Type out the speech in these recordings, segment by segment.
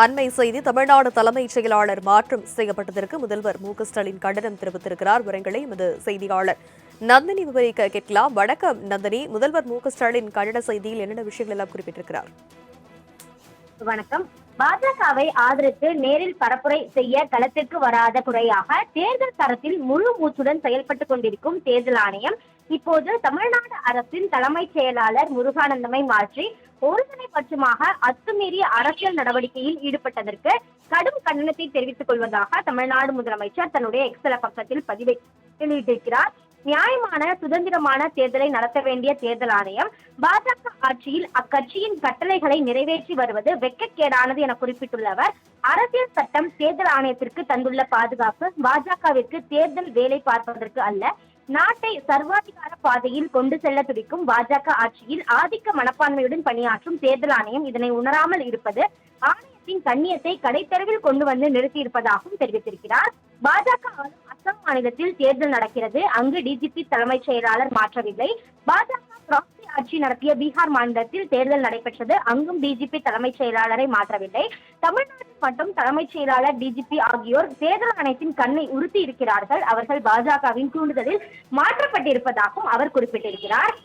அண்மை செய்தி தமிழ்நாடு தலைமைச் செயலாளர் மாற்றம் செய்யப்பட்டதற்கு முதல்வர் மு.க.ஸ்டாலின் கண்டனம் தெரிவித்திருக்கிறார். விவரங்களை எமது செய்தியாளர் நந்தினி விவரிக்க கேட்கலாம். வணக்கம் நந்தினி. முதல்வர் மு.க.ஸ்டாலின் கண்டன செய்தியில் என்னென்ன விஷயங்கள் எல்லாம் குறிப்பிட்டிருக்கிறார்? வணக்கம். பாஜகவை ஆதரித்து நேரில் பரப்புரை செய்ய களத்திற்கு வராத குறையாக தேர்தல் தரத்தில் முழு மூச்சுடன் செயல்பட்டுக் கொண்டிருக்கும் தேர்தல் ஆணையம் இப்போது தமிழ்நாடு அரசின் தலைமைச் செயலாளர் முருகானந்தமை மாற்றி ஒருதலை பட்சமாக அத்துமீறிய அரசியல் நடவடிக்கையில் ஈடுபட்டதற்கு கடும் கண்டனத்தை தெரிவித்துக் கொள்வதாக தமிழ்நாடு முதலமைச்சர் தன்னுடைய எக்ஸல பக்கத்தில் பதிவை வெளியிட்டிருக்கிறார். நியாயமான சுதந்திரமான தேர்தலை நடத்த வேண்டிய தேர்தல் ஆணையம் பாஜக ஆட்சியில் அக்கட்சியின் கட்டளைகளை நிறைவேற்றி வருவது வெட்கக்கேடானது என குறிப்பிட்டுள்ள அவர், அரசியல் சட்டம் தேர்தல் ஆணையத்திற்கு தந்துள்ள பாதுகாப்பு பாஜகவிற்கு தேர்தல் வேலை பார்ப்பதற்கு அல்ல, நாட்டை சர்வாதிகார பாதையில் கொண்டு செல்ல துடிக்கும் பாஜக ஆட்சியில் ஆதிக்க மனப்பான்மையுடன் பணியாற்றும் தேர்தல் ஆணையம் இதனை உணராமல் இருப்பது ஆணையத்தின் கண்ணியத்தை கடைத்தெருவில் கொண்டு வந்து நிறுத்தியிருப்பதாகவும் தெரிவித்திருக்கிறார். பாஜக ஆளும் அசாம் மாநிலத்தில் தேர்தல் நடக்கிறது. அங்கு டிஜிபி தலைமைச் செயலாளர் மாற்றவில்லை. பாஜக பிராக்சி ஆட்சி நடத்திய பீகார் மாநிலத்தில் தேர்தல் நடைபெற்றது. அங்கும் டிஜிபி தலைமைச் செயலாளரை மாற்றவில்லை. தமிழ்நாட்டில் மட்டும் தலைமைச் செயலாளர், டிஜிபி ஆகியோர் தேர்தல் ஆணையத்தின் கண்ணை உறுத்தி இருக்கிறார்கள். அவர்கள் பாஜகவின் தூண்டுதலில் மாற்றப்பட்டிருப்பதாகவும் அவர் குறிப்பிட்டிருக்கிறார்.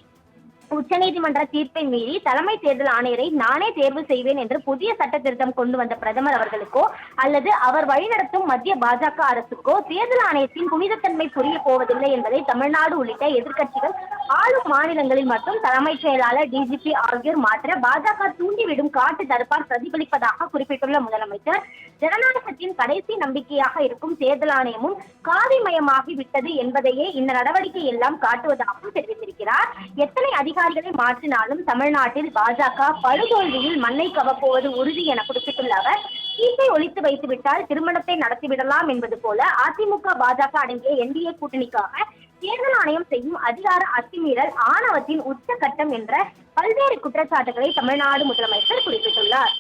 உச்சநீதிமன்ற தீர்ப்பை மீறி தலைமை தேர்தல் ஆணையரை நானே தேர்வு செய்வேன் என்று புதிய சட்ட திருத்தம் கொண்டு வந்த பிரதமர் அவர்களுக்கோ அல்லது அவர் வழிநடத்தும் மத்திய பாஜக அரசுக்கோ தேர்தல் ஆணையத்தின் புனிதத்தன்மை புரிய போவதில்லை என்பதை தமிழ்நாடு உள்ளிட்ட எதிர்க்கட்சிகள் ஆளும் மாநிலங்களில் மட்டும் தலைமைச் செயலாளர், டிஜிபி ஆகியோர் மாற்ற பாஜக தூண்டிவிடும் காட்டு தடுப்பால் பிரதிபலிப்பதாக குறிப்பிட்டுள்ள முதலமைச்சர், ஜனநாயகத்தின் கடைசி நம்பிக்கையாக இருக்கும் தேர்தல் ஆணையமும் காவிமயமாகி விட்டது என்பதையே இந்த நடவடிக்கை எல்லாம் காட்டுவதாகவும் தெரிவித்திருக்கிறார். எத்தனை அதிகாரிகளை மாற்றினாலும் தமிழ்நாட்டில் பாஜக படுதோல்வியில் மண்ணை கவப்போவது உறுதி என குறிப்பிட்டுள்ள அவர், சீட்டை ஒழித்து வைத்துவிட்டால் திருமணத்தை நடத்திவிடலாம் என்பது போல அதிமுக பாஜக அடங்கிய என்டிஏ கூட்டணிக்காக தேர்தல் ஆணையம் செய்யும் அதிகார அத்துமீறல் ஆணவத்தின் உச்சகட்டம் என்ற பல்வேறு குற்றச்சாட்டுகளை தமிழ்நாடு முதலமைச்சர் குறிப்பிட்டுள்ளார்.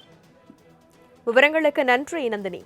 விவரங்களுக்கு நன்றி நந்தினி.